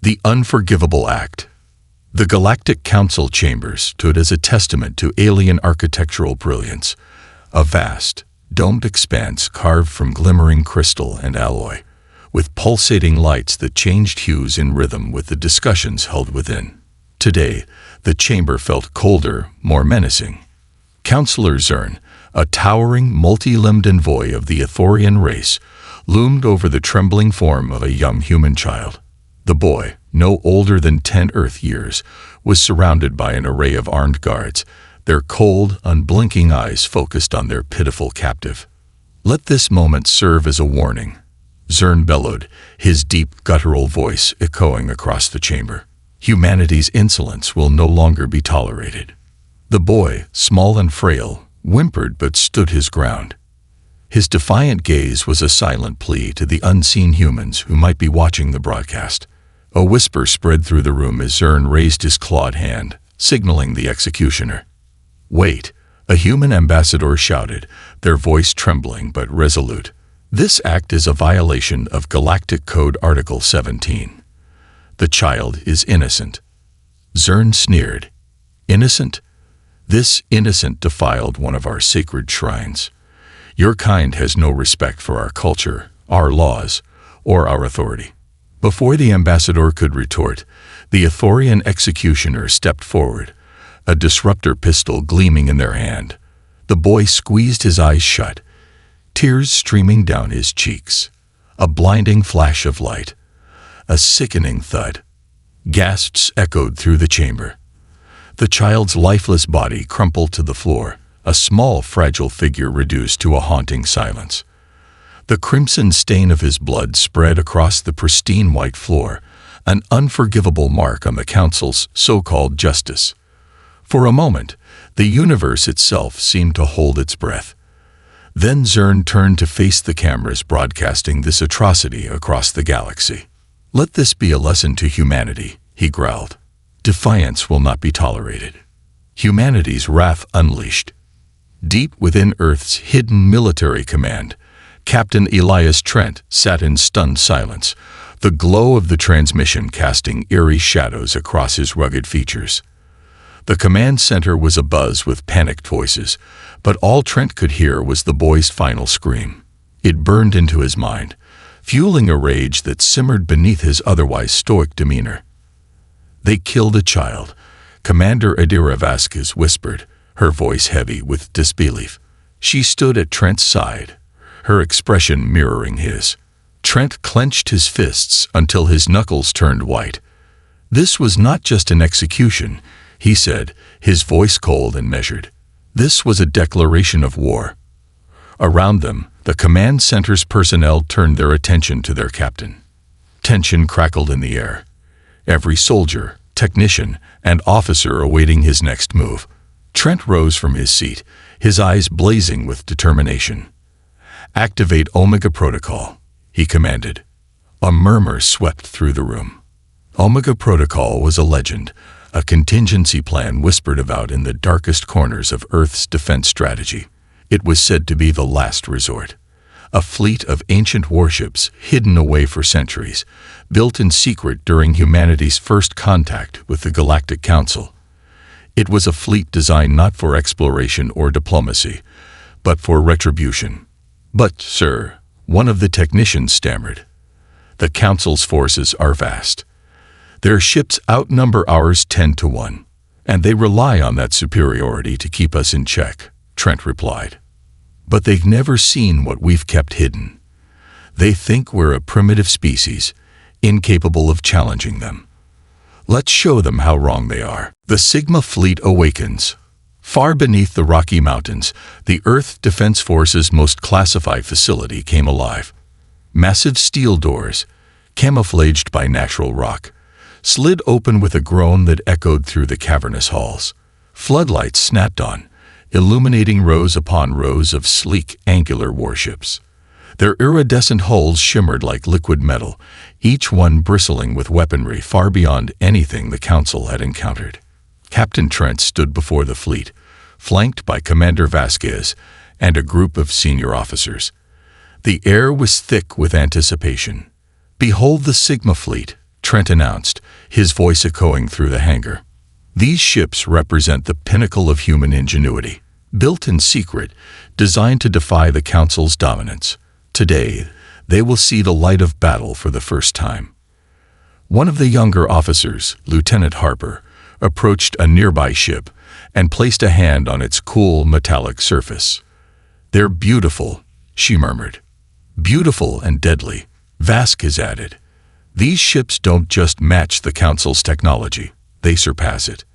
The Unforgivable Act. The Galactic Council chambers stood as a testament to alien architectural brilliance, a vast, domed expanse carved from glimmering crystal and alloy, with pulsating lights that changed hues in rhythm with the discussions held within. Today, the chamber felt colder, more menacing. Counselor Zern, a towering, multi-limbed envoy of the Ithorian race, loomed over the trembling form of a young human child. The boy, no older than 10 Earth years, was surrounded by an array of armed guards, their cold, unblinking eyes focused on their pitiful captive. "Let this moment serve as a warning," Zern bellowed, his deep, guttural voice echoing across the chamber. "Humanity's insolence will no longer be tolerated." The boy, small and frail, whimpered but stood his ground. His defiant gaze was a silent plea to the unseen humans who might be watching the broadcast. A whisper spread through the room as Zern raised his clawed hand, signaling the executioner. "Wait," a human ambassador shouted, their voice trembling but resolute. "This act is a violation of Galactic Code Article 17. The child is innocent." Zern sneered. "Innocent? This innocent defiled one of our sacred shrines. Your kind has no respect for our culture, our laws, or our authority." Before the ambassador could retort, the Ithorian executioner stepped forward, a disruptor pistol gleaming in their hand. The boy squeezed his eyes shut, tears streaming down his cheeks. A blinding flash of light. A sickening thud. Gasps echoed through the chamber. The child's lifeless body crumpled to the floor, a small, fragile figure reduced to a haunting silence. The crimson stain of his blood spread across the pristine white floor, an unforgivable mark on the Council's so-called justice. For a moment, the universe itself seemed to hold its breath. Then Zern turned to face the cameras broadcasting this atrocity across the galaxy. "Let this be a lesson to humanity," he growled. "Defiance will not be tolerated." Humanity's wrath unleashed. Deep within Earth's hidden military command, Captain Elias Trent sat in stunned silence, the glow of the transmission casting eerie shadows across his rugged features. The command center was abuzz with panicked voices, but all Trent could hear was the boy's final scream. It burned into his mind, fueling a rage that simmered beneath his otherwise stoic demeanor. "They killed a child," Commander Adira Vasquez whispered, her voice heavy with disbelief. She stood at Trent's side, her expression mirroring his. Trent clenched his fists until his knuckles turned white. "This was not just an execution," he said, his voice cold and measured. "This was a declaration of war." Around them, the command center's personnel turned their attention to their captain. Tension crackled in the air. Every soldier, technician, and officer awaiting his next move. Trent rose from his seat, his eyes blazing with determination. "Activate Omega Protocol," he commanded. A murmur swept through the room. Omega Protocol was a legend, a contingency plan whispered about in the darkest corners of Earth's defense strategy. It was said to be the last resort. A fleet of ancient warships hidden away for centuries, built in secret during humanity's first contact with the Galactic Council. It was a fleet designed not for exploration or diplomacy, but for retribution. "But, sir," one of the technicians stammered, "the Council's forces are vast. Their ships outnumber ours 10 to 1, and they rely on that superiority to keep us in check," Trent replied. "But they've never seen what we've kept hidden. They think we're a primitive species, incapable of challenging them. Let's show them how wrong they are." The Sigma fleet awakens. Far beneath the Rocky Mountains, the Earth Defense Force's most classified facility came alive. Massive steel doors, camouflaged by natural rock, slid open with a groan that echoed through the cavernous halls. Floodlights snapped on, illuminating rows upon rows of sleek, angular warships. Their iridescent hulls shimmered like liquid metal, each one bristling with weaponry far beyond anything the Council had encountered. Captain Trent stood before the fleet, flanked by Commander Vasquez and a group of senior officers. The air was thick with anticipation. "Behold the Sigma fleet," Trent announced, his voice echoing through the hangar. These ships represent the pinnacle of human ingenuity, built in secret, designed to defy the Council's dominance. Today, they will see the light of battle for the first time. One of the younger officers, Lieutenant Harper, approached a nearby ship and placed a hand on its cool metallic surface. "They're beautiful," she murmured. "Beautiful and deadly," Vasquez added. "These ships don't just match the Council's technology, they surpass it."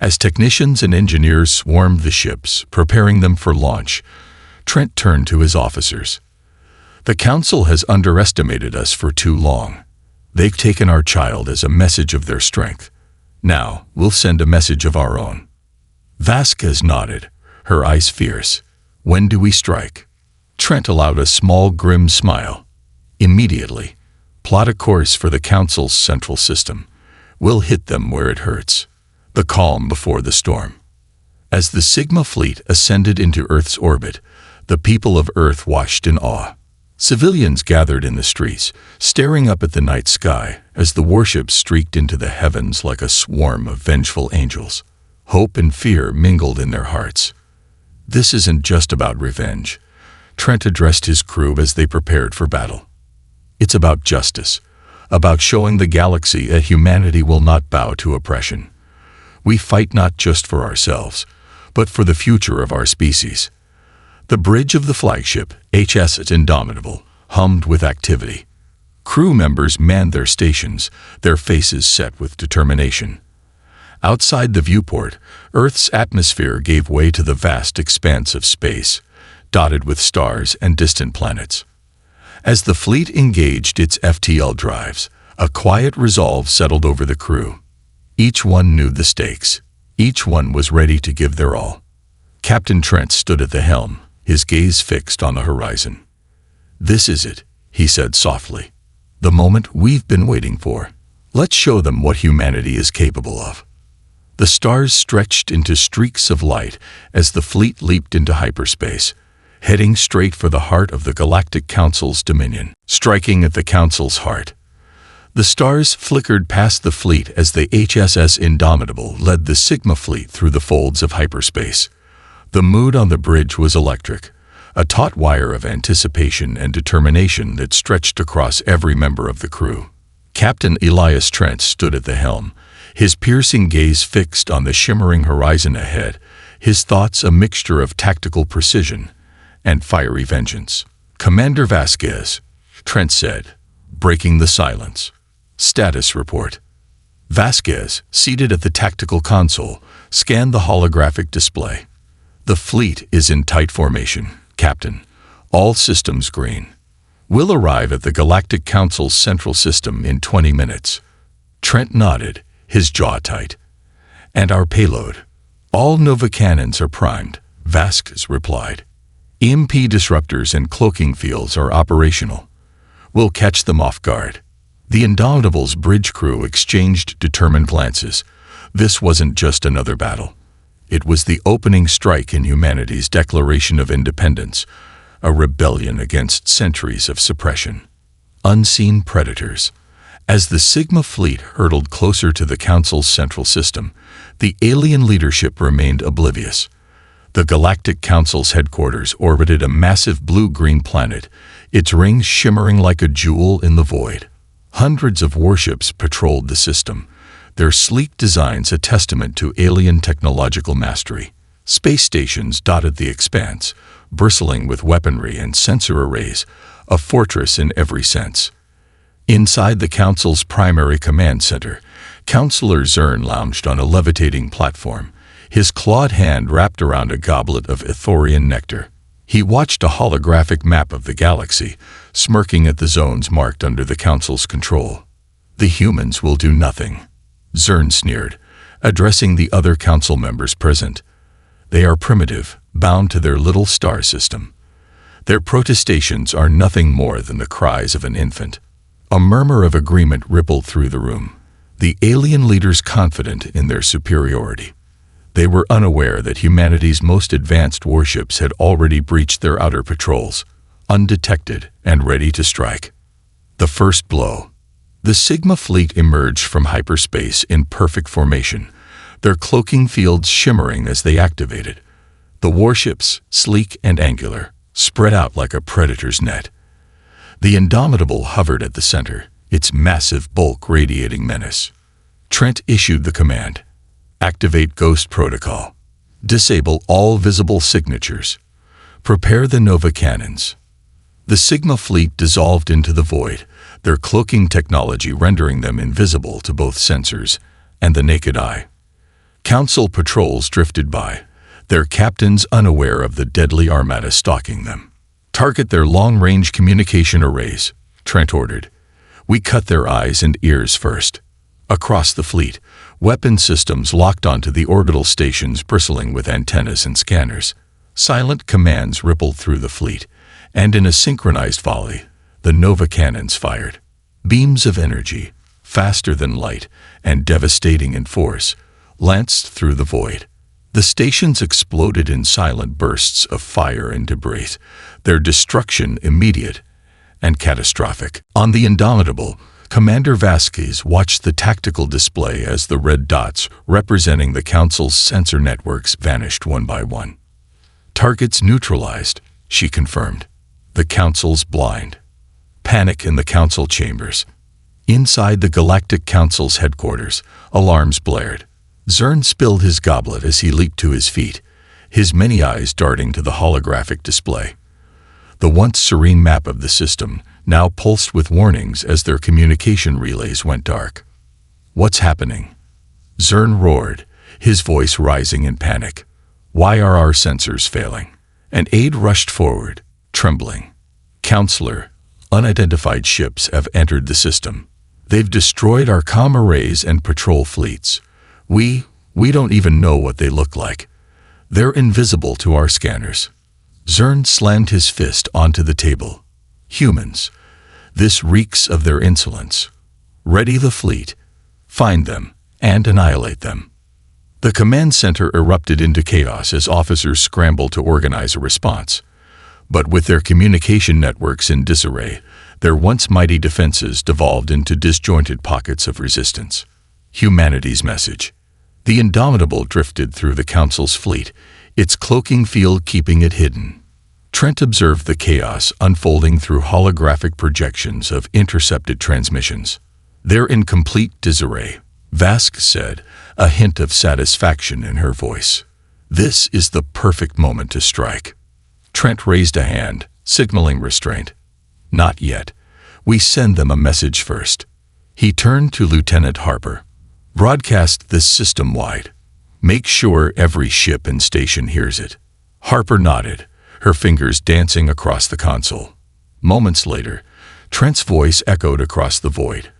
As technicians and engineers swarmed the ships, preparing them for launch, Trent turned to his officers. "The Council has underestimated us for too long. They've taken our child as a message of their strength. Now, we'll send a message of our own." Vasquez nodded, her eyes fierce. "When do we strike?" Trent allowed a small, grim smile. "Immediately. Plot a course for the Council's central system. We'll hit them where it hurts." The calm before the storm. As the Sigma fleet ascended into Earth's orbit, the people of Earth watched in awe. Civilians gathered in the streets, staring up at the night sky as the warships streaked into the heavens like a swarm of vengeful angels. Hope and fear mingled in their hearts. "This isn't just about revenge," Trent addressed his crew as they prepared for battle. "It's about justice, about showing the galaxy that humanity will not bow to oppression. We fight not just for ourselves, but for the future of our species." The bridge of the flagship, HFY Indomitable, hummed with activity. Crew members manned their stations, their faces set with determination. Outside the viewport, Earth's atmosphere gave way to the vast expanse of space, dotted with stars and distant planets. As the fleet engaged its FTL drives, a quiet resolve settled over the crew. Each one knew the stakes. Each one was ready to give their all. Captain Trent stood at the helm, his gaze fixed on the horizon. "This is it," he said softly. "The moment we've been waiting for. Let's show them what humanity is capable of." The stars stretched into streaks of light as the fleet leaped into hyperspace, heading straight for the heart of the Galactic Council's dominion, striking at the Council's heart. The stars flickered past the fleet as the HFY Indomitable led the Sigma fleet through the folds of hyperspace. The mood on the bridge was electric, a taut wire of anticipation and determination that stretched across every member of the crew. Captain Elias Trent stood at the helm, his piercing gaze fixed on the shimmering horizon ahead, his thoughts a mixture of tactical precision and fiery vengeance. "Commander Vasquez," Trent said, breaking the silence. "Status report." Vasquez, seated at the tactical console, scanned the holographic display. "The fleet is in tight formation, Captain. All systems green. We'll arrive at the Galactic Council's central system in 20 minutes. Trent nodded, his jaw tight. "And our payload? All Nova cannons are primed," Vasquez replied. "EMP disruptors and cloaking fields are operational. We'll catch them off guard." The Indomitable's bridge crew exchanged determined glances. This wasn't just another battle. It was the opening strike in humanity's Declaration of Independence, a rebellion against centuries of suppression. Unseen predators. As the Sigma fleet hurtled closer to the Council's central system, the alien leadership remained oblivious. The Galactic Council's headquarters orbited a massive blue-green planet, its rings shimmering like a jewel in the void. Hundreds of warships patrolled the system, their sleek designs a testament to alien technological mastery. Space stations dotted the expanse, bristling with weaponry and sensor arrays, a fortress in every sense. Inside the Council's primary command center, Counselor Zern lounged on a levitating platform, his clawed hand wrapped around a goblet of Ithorian nectar. He watched a holographic map of the galaxy, smirking at the zones marked under the Council's control. "The humans will do nothing," Zern sneered, addressing the other Council members present. "They are primitive, bound to their little star system. Their protestations are nothing more than the cries of an infant." A murmur of agreement rippled through the room, the alien leaders confident in their superiority. They were unaware that humanity's most advanced warships had already breached their outer patrols, undetected and ready to strike. The first blow. The Sigma fleet emerged from hyperspace in perfect formation, their cloaking fields shimmering as they activated. The warships, sleek and angular, spread out like a predator's net. The Indomitable hovered at the center, its massive bulk radiating menace. Trent issued the command: activate Ghost Protocol. Disable all visible signatures. Prepare the Nova cannons. The Sigma fleet dissolved into the void, their cloaking technology rendering them invisible to both sensors and the naked eye. Council patrols drifted by, their captains unaware of the deadly armada stalking them. Target their long-range communication arrays, Trent ordered. We cut their eyes and ears first. Across the fleet, weapon systems locked onto the orbital stations bristling with antennas and scanners. Silent commands rippled through the fleet, and in a synchronized volley, the Nova cannons fired. Beams of energy, faster than light and devastating in force, lanced through the void. The stations exploded in silent bursts of fire and debris, their destruction immediate and catastrophic. On the Indomitable, Commander Vasquez watched the tactical display as the red dots representing the Council's sensor networks vanished one by one. Targets neutralized, she confirmed. The Council's blind. Panic in the Council chambers. Inside the Galactic Council's headquarters, alarms blared. Zern spilled his goblet as he leaped to his feet, his many eyes darting to the holographic display. The once serene map of the system now pulsed with warnings as their communication relays went dark. What's happening? Zern roared, his voice rising in panic. Why are our sensors failing? An aide rushed forward, trembling. Counselor, unidentified ships have entered the system. They've destroyed our comm arrays and patrol fleets. We don't even know what they look like. They're invisible to our scanners. Zern slammed his fist onto the table. Humans. This reeks of their insolence. Ready the fleet. Find them and annihilate them. The command center erupted into chaos as officers scrambled to organize a response. But with their communication networks in disarray, their once mighty defenses devolved into disjointed pockets of resistance. Humanity's message. The Indomitable drifted through the Council's fleet, its cloaking field keeping it hidden. Trent observed the chaos unfolding through holographic projections of intercepted transmissions. They're in complete disarray, Vasquez said, a hint of satisfaction in her voice. This is the perfect moment to strike. Trent raised a hand, signaling restraint. Not yet. We send them a message first. He turned to Lieutenant Harper. Broadcast this system-wide. Make sure every ship and station hears it. Harper nodded, her fingers dancing across the console. Moments later, Trent's voice echoed across the void,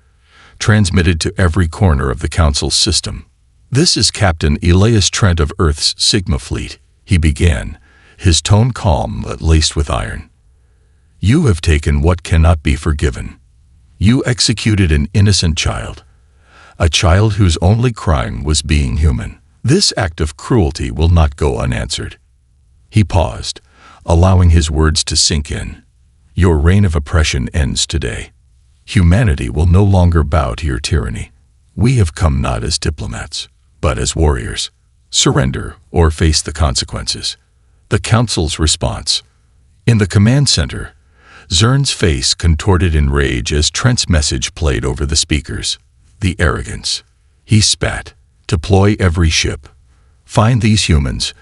transmitted to every corner of the Council's system. This is Captain Elias Trent of Earth's Sigma fleet, he began, his tone calm but laced with iron. You have taken what cannot be forgiven. You executed an innocent child. A child whose only crime was being human. This act of cruelty will not go unanswered. He paused, allowing his words to sink in. Your reign of oppression ends today. Humanity will no longer bow to your tyranny. We have come not as diplomats, but as warriors. Surrender or face the consequences. The Council's response. In the command center, Zern's face contorted in rage as Trent's message played over the speakers. The arrogance. He spat. Deploy every ship. Find these humans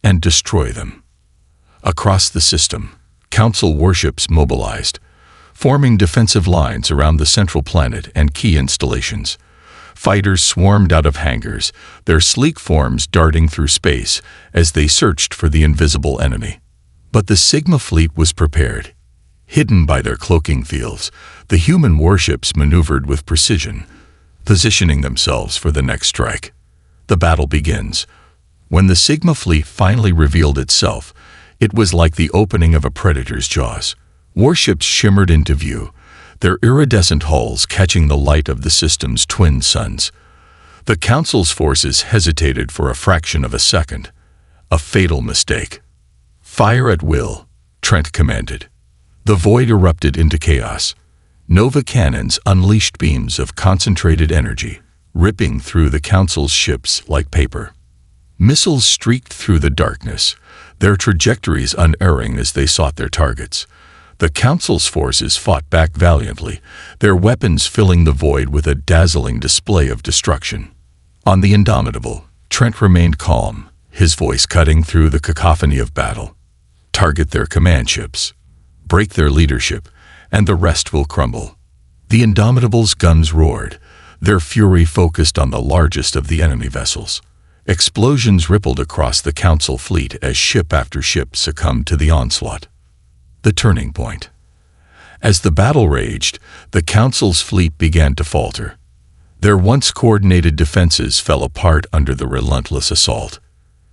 and destroy them. Across the system, Council warships mobilized, forming defensive lines around the central planet and key installations. Fighters swarmed out of hangars, their sleek forms darting through space as they searched for the invisible enemy. But the Sigma fleet was prepared. Hidden by their cloaking fields, the human warships maneuvered with precision, positioning themselves for the next strike. The battle begins. When the Sigma fleet finally revealed itself, it was like the opening of a predator's jaws. Warships shimmered into view, their iridescent hulls catching the light of the system's twin suns. The Council's forces hesitated for a fraction of a second. A fatal mistake. Fire at will, Trent commanded. The void erupted into chaos. Nova cannons unleashed beams of concentrated energy, ripping through the Council's ships like paper. Missiles streaked through the darkness, their trajectories unerring as they sought their targets. The Council's forces fought back valiantly, their weapons filling the void with a dazzling display of destruction. On the Indomitable, Trent remained calm, his voice cutting through the cacophony of battle. Target their command ships. Break their leadership, and the rest will crumble. The Indomitable's guns roared, their fury focused on the largest of the enemy vessels. Explosions rippled across the Council fleet as ship after ship succumbed to the onslaught. The turning point. As the battle raged, the Council's fleet began to falter. Their once coordinated defenses fell apart under the relentless assault.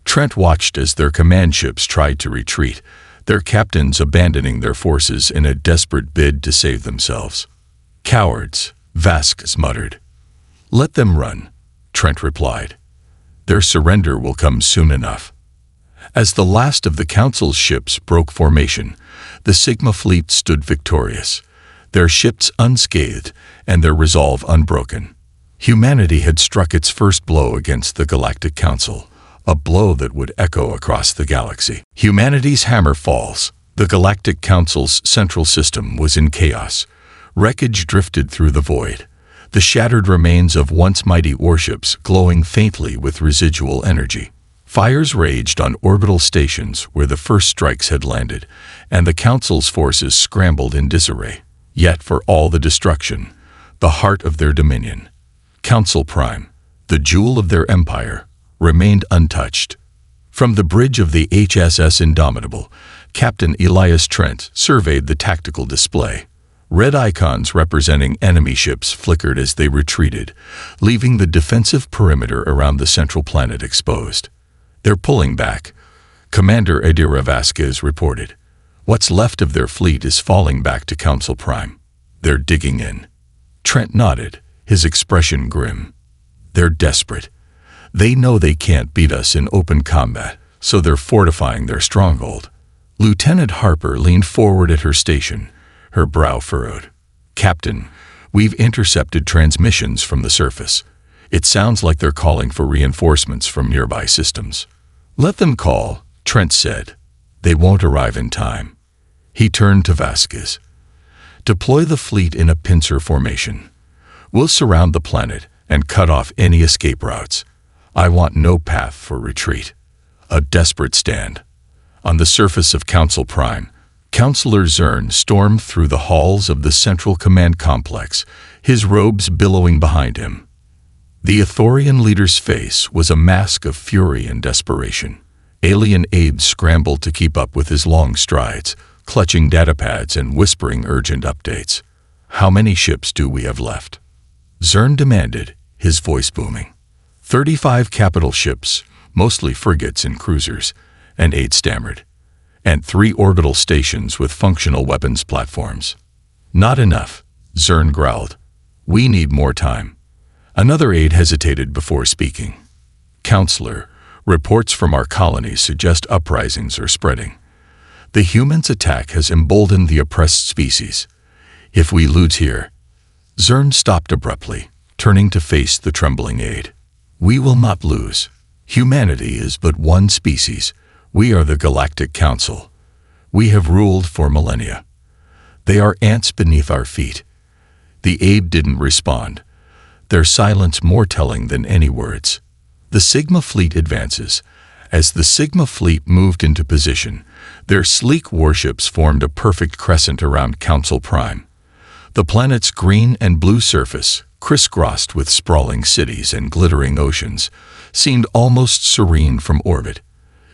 Trent watched as their command ships tried to retreat, their captains abandoning their forces in a desperate bid to save themselves. "Cowards," Vasquez muttered. "Let them run," Trent replied. "Their surrender will come soon enough." As the last of the Council's ships broke formation, the Sigma fleet stood victorious, their ships unscathed and their resolve unbroken. Humanity had struck its first blow against the Galactic Council, a blow that would echo across the galaxy. Humanity's hammer falls. The Galactic Council's central system was in chaos. Wreckage drifted through the void, the shattered remains of once mighty warships glowing faintly with residual energy. Fires raged on orbital stations where the first strikes had landed, and the Council's forces scrambled in disarray. Yet for all the destruction, the heart of their dominion, Council Prime, the jewel of their empire, remained untouched. From the bridge of the HSS Indomitable, Captain Elias Trent surveyed the tactical display. Red icons representing enemy ships flickered as they retreated, leaving the defensive perimeter around the central planet exposed. "They're pulling back," Commander Adira Vasquez reported. "What's left of their fleet is falling back to Council Prime. They're digging in." Trent nodded, his expression grim. "They're desperate. They know they can't beat us in open combat, so they're fortifying their stronghold." Lieutenant Harper leaned forward at her station, her brow furrowed. "Captain, we've intercepted transmissions from the surface. It sounds like they're calling for reinforcements from nearby systems." "Let them call," Trent said. "They won't arrive in time." He turned to Vasquez. "Deploy the fleet in a pincer formation. We'll surround the planet and cut off any escape routes. I want no path for retreat." A desperate stand. On the surface of Council Prime, Councillor Zern stormed through the halls of the Central Command Complex, his robes billowing behind him. The Ithorian leader's face was a mask of fury and desperation. Alien aides scrambled to keep up with his long strides, clutching datapads and whispering urgent updates. "How many ships do we have left?" Zern demanded, his voice booming. 35 capital ships, mostly frigates and cruisers," an aide stammered. "And 3 orbital stations with functional weapons platforms." "Not enough," Zern growled. "We need more time." Another aide hesitated before speaking. "Counselor, reports from our colonies suggest uprisings are spreading. The humans' attack has emboldened the oppressed species. If we lose here..." Zern stopped abruptly, turning to face the trembling aide. "We will not lose. Humanity is but one species. We are the Galactic Council. We have ruled for millennia. They are ants beneath our feet." The aide didn't respond, their silence more telling than any words. The Sigma fleet advances. As the Sigma fleet moved into position, their sleek warships formed a perfect crescent around Council Prime. The planet's green and blue surface, crisscrossed with sprawling cities and glittering oceans, seemed almost serene from orbit.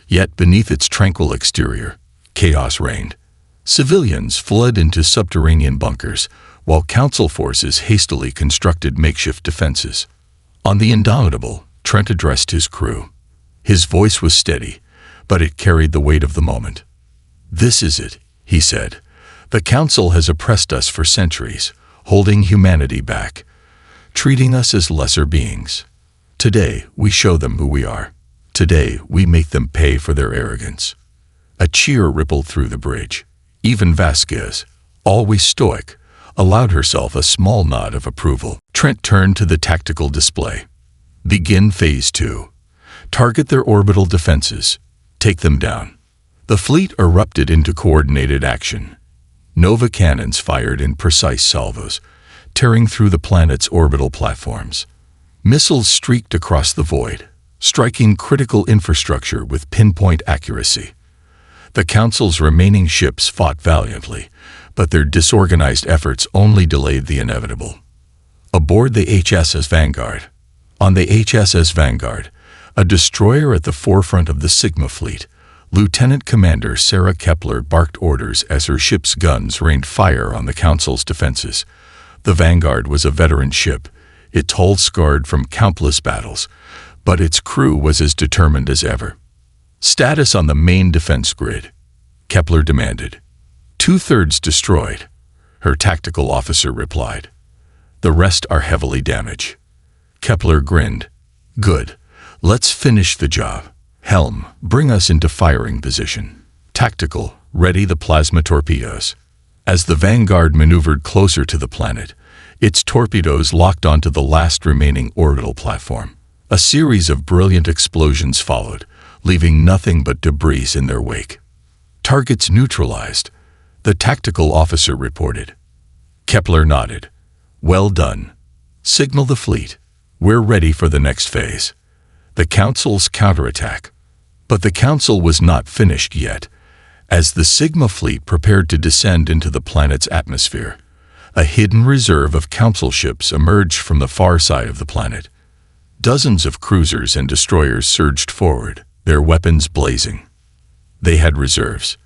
Yet beneath its tranquil exterior, chaos reigned. Civilians fled into subterranean bunkers, while Council forces hastily constructed makeshift defenses. On the Indomitable, Trent addressed his crew. His voice was steady, but it carried the weight of the moment. "This is it," he said. "The Council has oppressed us for centuries, holding humanity back, treating us as lesser beings. Today, we show them who we are. Today, we make them pay for their arrogance." A cheer rippled through the bridge. Even Vasquez, always stoic, allowed herself a small nod of approval. Trent turned to the tactical display. Begin Phase 2. Target their orbital defenses. Take them down. The fleet erupted into coordinated action. Nova cannons fired in precise salvos, tearing through the planet's orbital platforms. Missiles streaked across the void, striking critical infrastructure with pinpoint accuracy. The Council's remaining ships fought valiantly, but their disorganized efforts only delayed the inevitable. Aboard the HSS Vanguard. On the HSS Vanguard, a destroyer at the forefront of the Sigma fleet, Lieutenant Commander Sarah Kepler barked orders as her ship's guns rained fire on the Council's defenses. The Vanguard was a veteran ship, its hull scarred from countless battles, but its crew was as determined as ever. Status on the main defense grid, Kepler demanded. 2/3 destroyed, her tactical officer replied. The rest are heavily damaged. Kepler grinned. Good. Let's finish the job. Helm, bring us into firing position. Tactical, ready the plasma torpedoes. As the Vanguard maneuvered closer to the planet, its torpedoes locked onto the last remaining orbital platform. A series of brilliant explosions followed, leaving nothing but debris in their wake. Targets neutralized, the tactical officer reported. Kepler nodded. Well done. Signal the fleet. We're ready for the next phase. The Council's counterattack. But the Council was not finished yet. As the Sigma fleet prepared to descend into the planet's atmosphere, a hidden reserve of Council ships emerged from the far side of the planet. Dozens of cruisers and destroyers surged forward, their weapons blazing. They had reserves,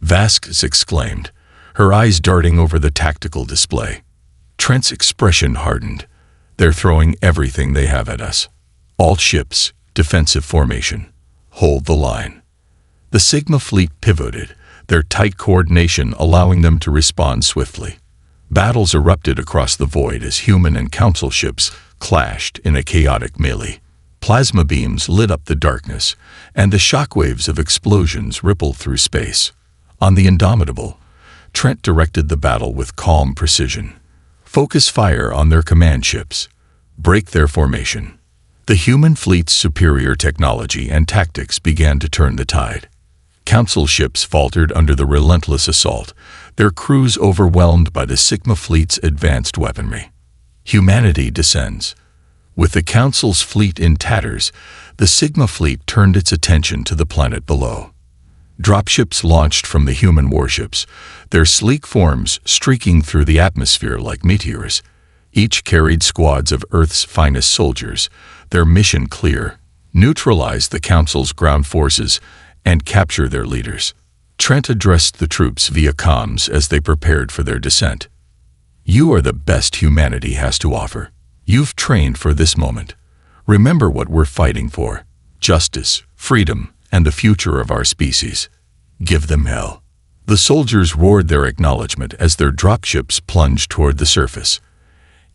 Vasquez exclaimed, her eyes darting over the tactical display. Trent's expression hardened. They're throwing everything they have at us. All ships, defensive formation. Hold the line. The Sigma fleet pivoted, their tight coordination allowing them to respond swiftly. Battles erupted across the void as human and Council ships clashed in a chaotic melee. Plasma beams lit up the darkness, and the shockwaves of explosions rippled through space. On the Indomitable, Trent directed the battle with calm precision. Focus fire on their command ships. Break their formation. The human fleet's superior technology and tactics began to turn the tide. Council ships faltered under the relentless assault, their crews overwhelmed by the Sigma fleet's advanced weaponry. Humanity descends. With the Council's fleet in tatters, the Sigma fleet turned its attention to the planet below. Dropships launched from the human warships, their sleek forms streaking through the atmosphere like meteors. Each carried squads of Earth's finest soldiers, their mission clear: neutralize the Council's ground forces and capture their leaders. Trent addressed the troops via comms as they prepared for their descent. You are the best humanity has to offer. You've trained for this moment. Remember what we're fighting for: justice, freedom, and the future of our species. Give them hell. The soldiers roared their acknowledgement as their dropships plunged toward the surface.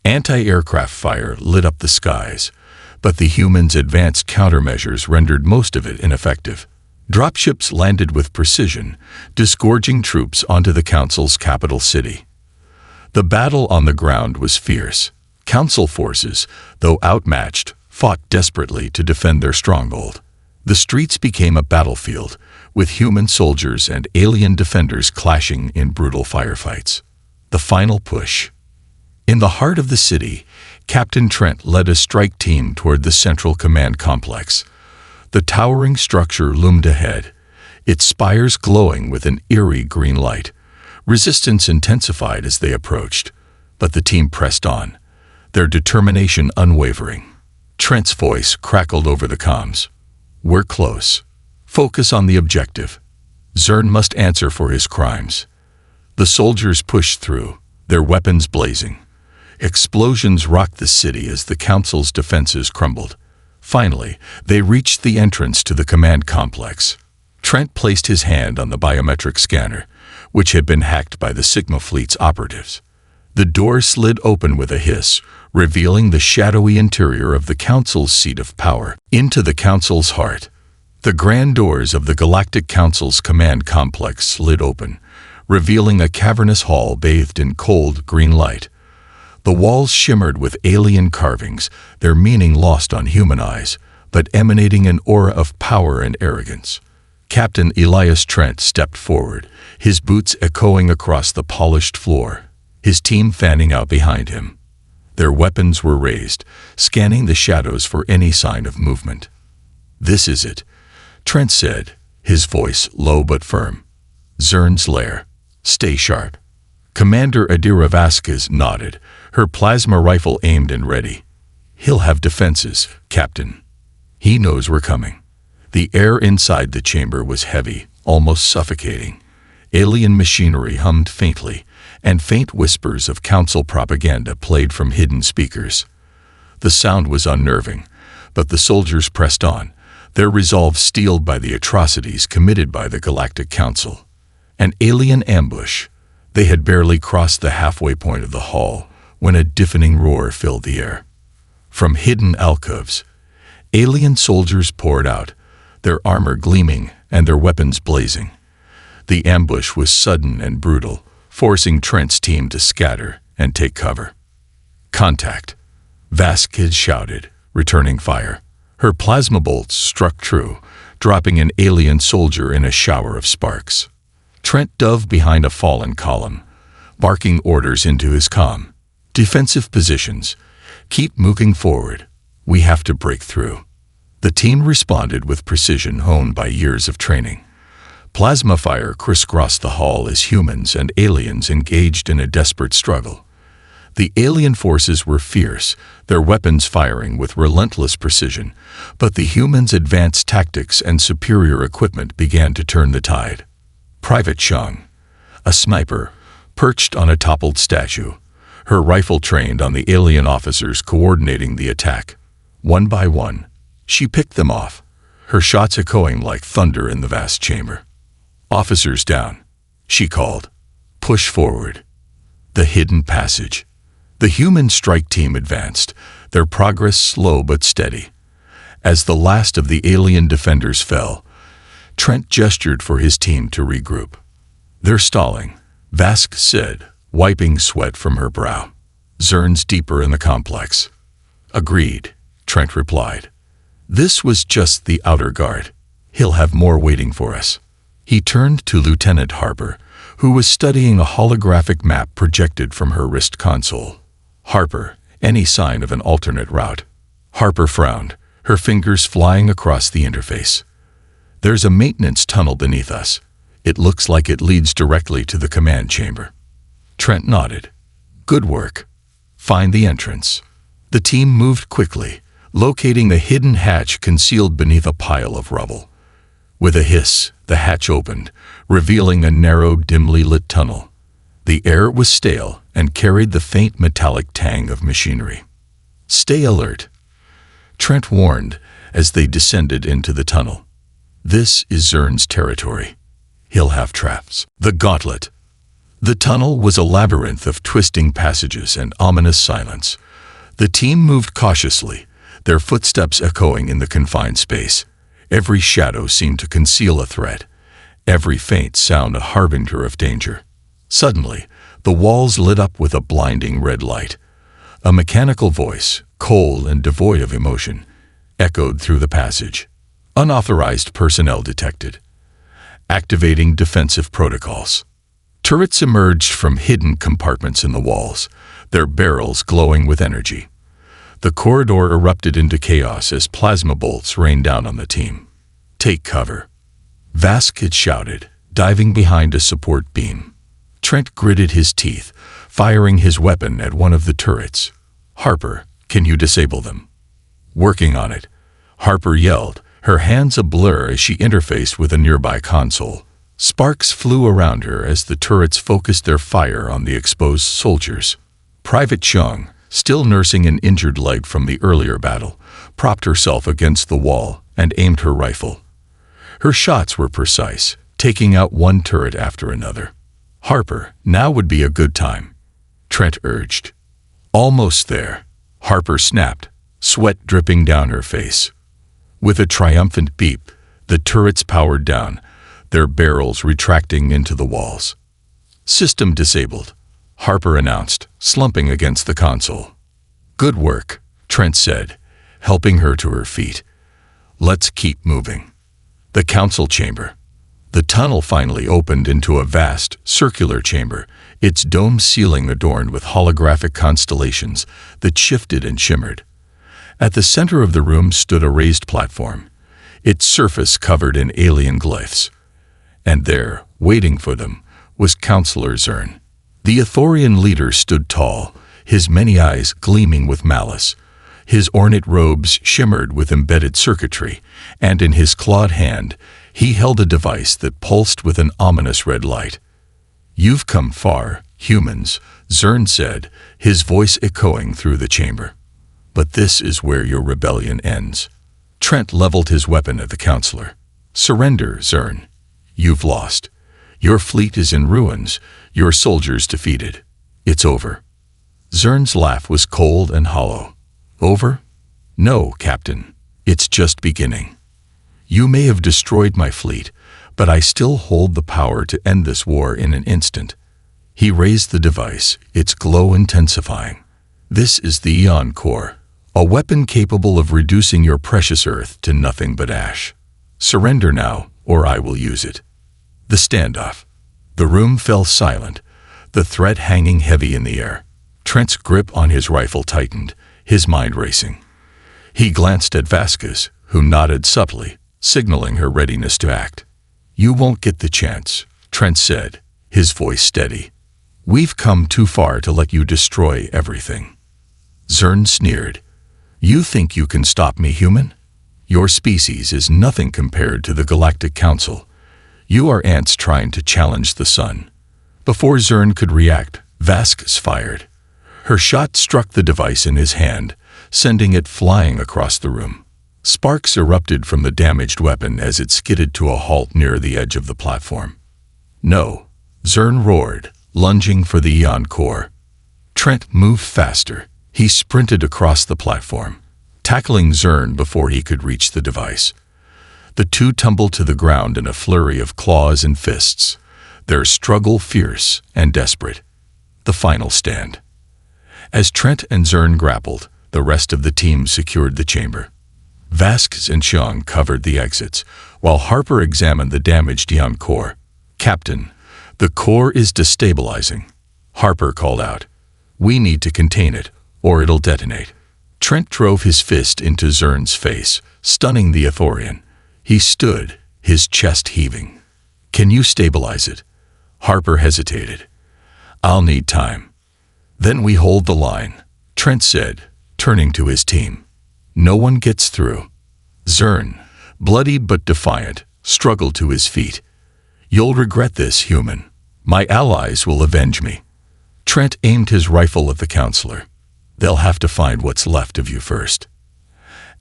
Anti-aircraft fire lit up the skies, but the humans' advanced countermeasures rendered most of it ineffective. Dropships landed with precision, disgorging troops onto the Council's capital city. The battle on the ground was fierce. Council forces, though outmatched, fought desperately to defend their stronghold. The streets became a battlefield, with human soldiers and alien defenders clashing in brutal firefights. The final push. In the heart of the city, Captain Trent led a strike team toward the Central Command Complex. The towering structure loomed ahead, its spires glowing with an eerie green light. Resistance intensified as they approached, but the team pressed on, their determination unwavering. Trent's voice crackled over the comms. We're close. Focus on the objective. Zern must answer for his crimes. The soldiers pushed through, their weapons blazing. Explosions rocked the city as the Council's defenses crumbled. Finally, they reached the entrance to the command complex. Trent placed his hand on the biometric scanner, which had been hacked by the Sigma fleet's operatives. The door slid open with a hiss, revealing the shadowy interior of the Council's seat of power. Into the Council's heart, the grand doors of the Galactic Council's command complex slid open, revealing a cavernous hall bathed in cold green light. The walls shimmered with alien carvings, their meaning lost on human eyes, but emanating an aura of power and arrogance. Captain Elias Trent stepped forward, his boots echoing across the polished floor, his team fanning out behind him. Their weapons were raised, scanning the shadows for any sign of movement. "This is it," Trent said, his voice low but firm. "Zern's lair. Stay sharp." Commander Adira Vasquez nodded, her plasma rifle aimed and ready. "He'll have defenses, Captain. He knows we're coming." The air inside the chamber was heavy, almost suffocating. Alien machinery hummed faintly, and faint whispers of council propaganda played from hidden speakers. The sound was unnerving, but the soldiers pressed on, their resolve steeled by the atrocities committed by the Galactic Council. An alien ambush. They had barely crossed the halfway point of the hall when a deafening roar filled the air. From hidden alcoves, alien soldiers poured out, their armor gleaming and their weapons blazing. The ambush was sudden and brutal, forcing Trent's team to scatter and take cover. "Contact," Vasquez shouted, returning fire. Her plasma bolts struck true, dropping an alien soldier in a shower of sparks. Trent dove behind a fallen column, barking orders into his comm. "Defensive positions. Keep moving forward. We have to break through." The team responded with precision honed by years of training. Plasma fire crisscrossed the hall as humans and aliens engaged in a desperate struggle. The alien forces were fierce, their weapons firing with relentless precision, but the humans' advanced tactics and superior equipment began to turn the tide. Private Chung, a sniper, perched on a toppled statue, her rifle trained on the alien officers coordinating the attack. One by one, she picked them off, her shots echoing like thunder in the vast chamber. "Officers down," she called. "Push forward." The hidden passage. The human strike team advanced, their progress slow but steady. As the last of the alien defenders fell, Trent gestured for his team to regroup. "They're stalling," Vasquez said, wiping sweat from her brow. "Zern's deeper in the complex." "Agreed," Trent replied. "This was just the outer guard. He'll have more waiting for us." He turned to Lieutenant Harper, who was studying a holographic map projected from her wrist console. "Harper, any sign of an alternate route?" Harper frowned, her fingers flying across the interface. "There's a maintenance tunnel beneath us. It looks like it leads directly to the command chamber." Trent nodded. "Good work. Find the entrance." The team moved quickly, locating the hidden hatch concealed beneath a pile of rubble. With a hiss, the hatch opened, revealing a narrow, dimly lit tunnel. The air was stale and carried the faint metallic tang of machinery. "Stay alert," Trent warned as they descended into the tunnel. "This is Zern's territory. He'll have traps." The gauntlet. The tunnel was a labyrinth of twisting passages and ominous silence. The team moved cautiously, their footsteps echoing in the confined space. Every shadow seemed to conceal a threat, every faint sound a harbinger of danger. Suddenly, the walls lit up with a blinding red light. A mechanical voice, cold and devoid of emotion, echoed through the passage. "Unauthorized personnel detected. Activating defensive protocols." Turrets emerged from hidden compartments in the walls, their barrels glowing with energy. The corridor erupted into chaos as plasma bolts rained down on the team. "Take cover," Vasquez shouted, diving behind a support beam. Trent gritted his teeth, firing his weapon at one of the turrets. "Harper, can you disable them?" "Working on it," Harper yelled, her hands a blur as she interfaced with a nearby console. Sparks flew around her as the turrets focused their fire on the exposed soldiers. Private Chung, still nursing an injured leg from the earlier battle, propped herself against the wall and aimed her rifle. Her shots were precise, taking out one turret after another. "Harper, now would be a good time," Trent urged. "Almost there," Harper snapped, sweat dripping down her face. With a triumphant beep, the turrets powered down, their barrels retracting into the walls. "System disabled," Harper announced, slumping against the console. "Good work," Trent said, helping her to her feet. "Let's keep moving." The council chamber. The tunnel finally opened into a vast, circular chamber, its dome ceiling adorned with holographic constellations that shifted and shimmered. At the center of the room stood a raised platform, its surface covered in alien glyphs. And there, waiting for them, was Counselor Zern. The Ithorian leader stood tall, his many eyes gleaming with malice. His ornate robes shimmered with embedded circuitry, and in his clawed hand, he held a device that pulsed with an ominous red light. "You've come far, humans," Zern said, his voice echoing through the chamber. "But this is where your rebellion ends." Trent leveled his weapon at the counselor. "Surrender, Zern. You've lost. Your fleet is in ruins, your soldiers defeated. It's over." Zern's laugh was cold and hollow. "Over? No, Captain. It's just beginning. You may have destroyed my fleet, but I still hold the power to end this war in an instant." He raised the device, its glow intensifying. "This is the Eon Core, a weapon capable of reducing your precious Earth to nothing but ash. Surrender now, or I will use it." The standoff. The room fell silent, the threat hanging heavy in the air. Trent's grip on his rifle tightened, his mind racing. He glanced at Vasquez, who nodded subtly, signaling her readiness to act. "You won't get the chance," Trent said, his voice steady. "We've come too far to let you destroy everything." Zern sneered. "You think you can stop me, human? Your species is nothing compared to the Galactic Council. You are ants trying to challenge the sun." Before Zern could react, Vasquez fired. Her shot struck the device in his hand, sending it flying across the room. Sparks erupted from the damaged weapon as it skidded to a halt near the edge of the platform. "No," Zern roared, lunging for the Eon Core. Trent moved faster. He sprinted across the platform, tackling Zern before he could reach the device. The two tumbled to the ground in a flurry of claws and fists, their struggle fierce and desperate. The final stand. As Trent and Zern grappled, the rest of the team secured the chamber. Vasquez and Xiang covered the exits, while Harper examined the damaged Eon Core. "Captain, the core is destabilizing," Harper called out. "We need to contain it, or it'll detonate." Trent drove his fist into Zern's face, stunning the Ithorian. He stood, his chest heaving. "Can you stabilize it?" Harper hesitated. "I'll need time." "Then we hold the line," Trent said, turning to his team. "No one gets through." Zern, bloody but defiant, struggled to his feet. "You'll regret this, human. My allies will avenge me." Trent aimed his rifle at the counselor. "They'll have to find what's left of you first."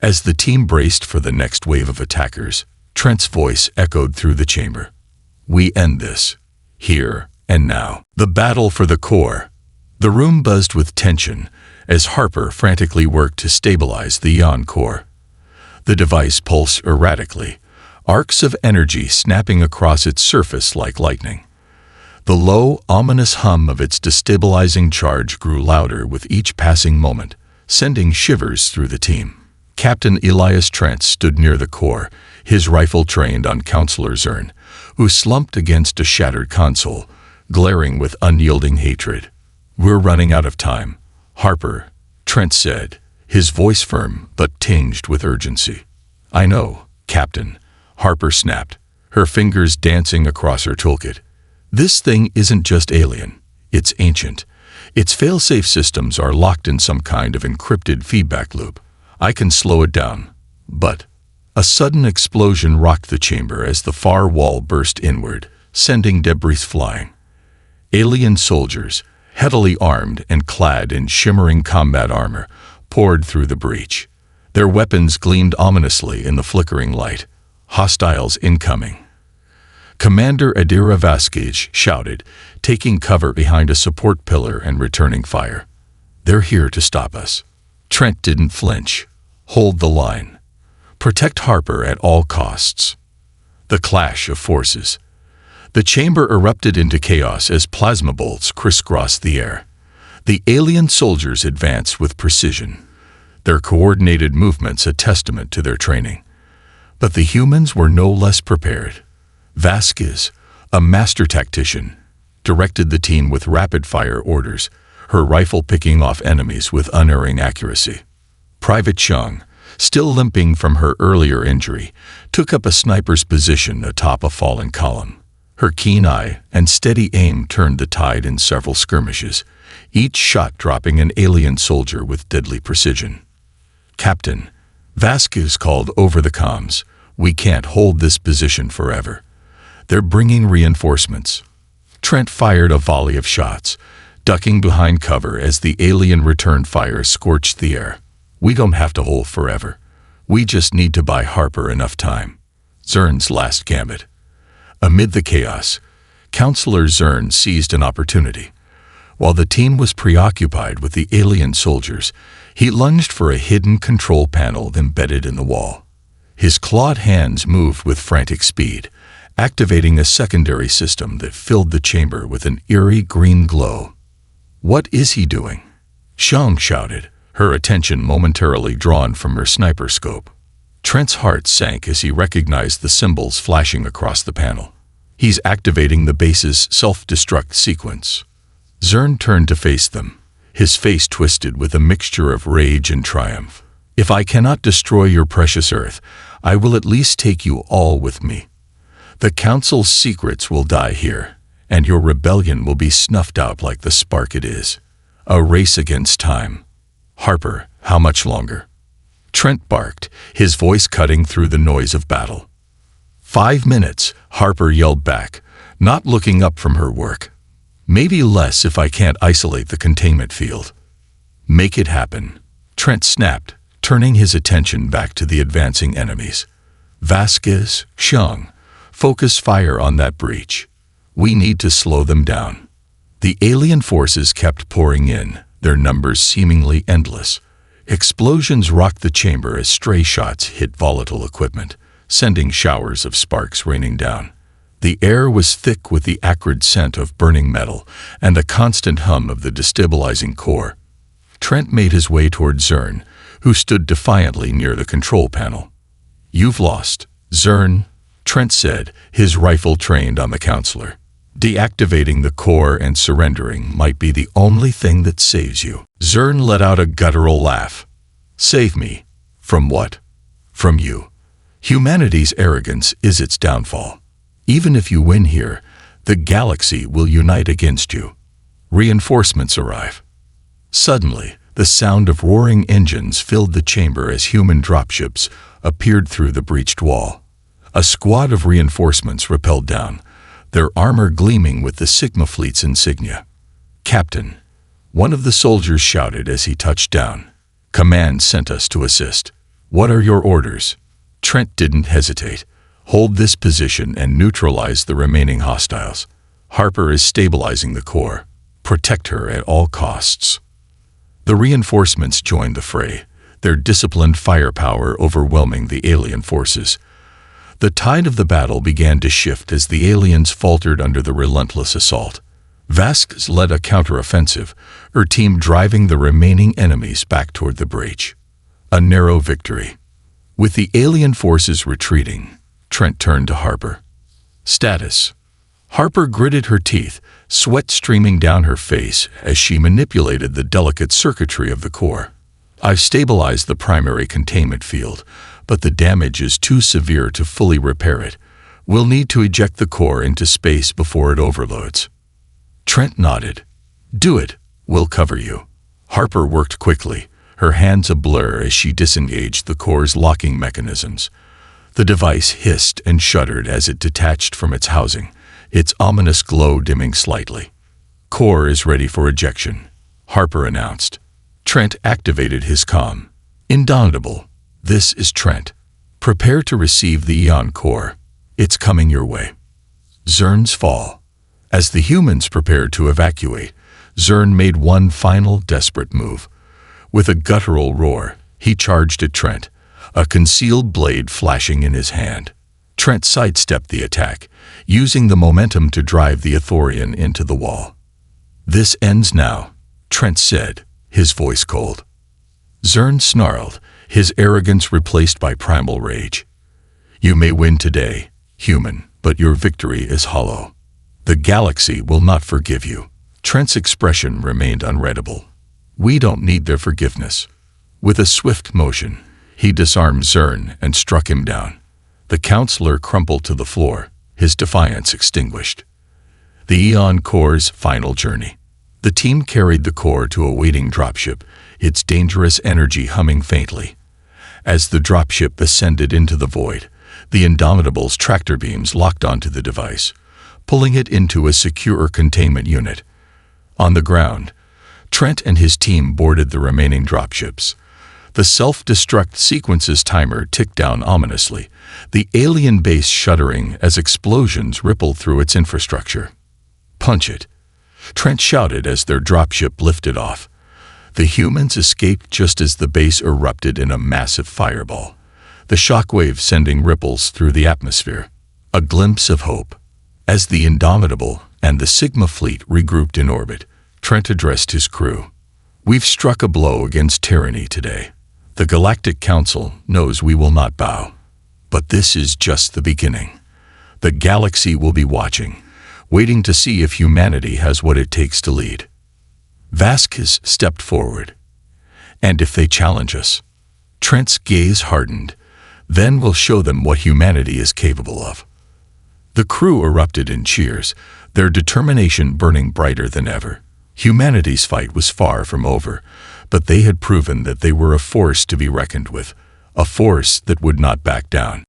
As the team braced for the next wave of attackers, Trent's voice echoed through the chamber. "We end this, here and now." The battle for the core. The room buzzed with tension as Harper frantically worked to stabilize the Eon Core. The device pulsed erratically, arcs of energy snapping across its surface like lightning. The low, ominous hum of its destabilizing charge grew louder with each passing moment, sending shivers through the team. Captain Elias Trent stood near the core, his rifle trained on Counselor Zern, who slumped against a shattered console, glaring with unyielding hatred. "We're running out of time, Harper," Trent said, his voice firm but tinged with urgency. "I know, Captain," Harper snapped, her fingers dancing across her toolkit. "This thing isn't just alien, it's ancient. Its fail-safe systems are locked in some kind of encrypted feedback loop. I can slow it down, but..." A sudden explosion rocked the chamber as the far wall burst inward, sending debris flying. Alien soldiers, heavily armed and clad in shimmering combat armor, poured through the breach. Their weapons gleamed ominously in the flickering light. Hostiles incoming. Commander Adira Vasquez shouted, taking cover behind a support pillar and returning fire. "They're here to stop us." Trent didn't flinch. "Hold the line. Protect Harper at all costs." The clash of forces. The chamber erupted into chaos as plasma bolts crisscrossed the air. The alien soldiers advanced with precision, their coordinated movements a testament to their training. But the humans were no less prepared. Vasquez, a master tactician, directed the team with rapid-fire orders, her rifle picking off enemies with unerring accuracy. Private Chung, still limping from her earlier injury, took up a sniper's position atop a fallen column. Her keen eye and steady aim turned the tide in several skirmishes, each shot dropping an alien soldier with deadly precision. "Captain," Vasquez called over the comms, "we can't hold this position forever. They're bringing reinforcements." Trent fired a volley of shots, ducking behind cover as the alien return fire scorched the air. "We don't have to hold forever. We just need to buy Harper enough time." Zern's last gambit. Amid the chaos, Counselor Zern seized an opportunity. While the team was preoccupied with the alien soldiers, he lunged for a hidden control panel embedded in the wall. His clawed hands moved with frantic speed, activating a secondary system that filled the chamber with an eerie green glow. "What is he doing?" Xiang shouted, her attention momentarily drawn from her sniper scope. Trent's heart sank as he recognized the symbols flashing across the panel. "He's activating the base's self-destruct sequence." Zern turned to face them, his face twisted with a mixture of rage and triumph. "If I cannot destroy your precious Earth, I will at least take you all with me. The Council's secrets will die here, and your rebellion will be snuffed out like the spark it is. A race against time. Harper, how much longer?" Trent barked, his voice cutting through the noise of battle. 5 minutes, Harper yelled back, not looking up from her work. "Maybe less if I can't isolate the containment field." "Make it happen," Trent snapped, turning his attention back to the advancing enemies. "Vasquez, Xiang, focus fire on that breach. We need to slow them down." The alien forces kept pouring in, their numbers seemingly endless. Explosions rocked the chamber as stray shots hit volatile equipment, sending showers of sparks raining down. The air was thick with the acrid scent of burning metal and the constant hum of the destabilizing core. Trent made his way toward Zern, who stood defiantly near the control panel. "You've lost, Zern," Trent said, his rifle trained on the counselor. "Deactivating the core and surrendering might be the only thing that saves you." Zern let out a guttural laugh. "Save me? From what?" "From you. Humanity's arrogance is its downfall. Even if you win here, the galaxy will unite against you. Reinforcements arrive." Suddenly, the sound of roaring engines filled the chamber as human dropships appeared through the breached wall. A squad of reinforcements rappelled down, their armor gleaming with the Sigma Fleet's insignia. "Captain," one of the soldiers shouted as he touched down. "Command sent us to assist. What are your orders?" Trent didn't hesitate. "Hold this position and neutralize the remaining hostiles. Harper is stabilizing the core. Protect her at all costs." The reinforcements joined the fray, their disciplined firepower overwhelming the alien forces. The tide of the battle began to shift as the aliens faltered under the relentless assault. Vasquez led a counteroffensive, her team driving the remaining enemies back toward the breach. A narrow victory. With the alien forces retreating, Trent turned to Harper. "Status." Harper gritted her teeth, sweat streaming down her face as she manipulated the delicate circuitry of the core. "I've stabilized the primary containment field, but the damage is too severe to fully repair it. We'll need to eject the core into space before it overloads." Trent nodded. "Do it. We'll cover you." Harper worked quickly, her hands a blur as she disengaged the core's locking mechanisms. The device hissed and shuddered as it detached from its housing, its ominous glow dimming slightly. "Core is ready for ejection," Harper announced. Trent activated his comm. "Indomitable, this is Trent. Prepare to receive the Eon core. It's coming your way." Zern's fall. As the humans prepared to evacuate, Zern made one final desperate move. With a guttural roar, he charged at Trent, a concealed blade flashing in his hand. Trent sidestepped the attack, using the momentum to drive the Ithorian into the wall. "This ends now," Trent said, his voice cold. Zern snarled, his arrogance replaced by primal rage. "You may win today, human, but your victory is hollow. The galaxy will not forgive you." Trent's expression remained unreadable. "We don't need their forgiveness." With a swift motion, he disarmed Zern and struck him down. The counselor crumpled to the floor, his defiance extinguished. The Eon Core's final journey. The team carried the core to a waiting dropship, its dangerous energy humming faintly. As the dropship ascended into the void, the Indomitable's tractor beams locked onto the device, pulling it into a secure containment unit. On the ground, Trent and his team boarded the remaining dropships. The self-destruct sequence's timer ticked down ominously, the alien base shuddering as explosions rippled through its infrastructure. "Punch it," Trent shouted as their dropship lifted off. The humans escaped just as the base erupted in a massive fireball, the shockwave sending ripples through the atmosphere. A glimpse of hope. As the Indomitable and the Sigma fleet regrouped in orbit, Trent addressed his crew. "We've struck a blow against tyranny today. The Galactic Council knows we will not bow. But this is just the beginning. The galaxy will be watching, waiting to see if humanity has what it takes to lead." Vasquez stepped forward. "And if they challenge us?" Trent's gaze hardened. "Then we'll show them what humanity is capable of." The crew erupted in cheers, their determination burning brighter than ever. Humanity's fight was far from over, but they had proven that they were a force to be reckoned with, a force that would not back down.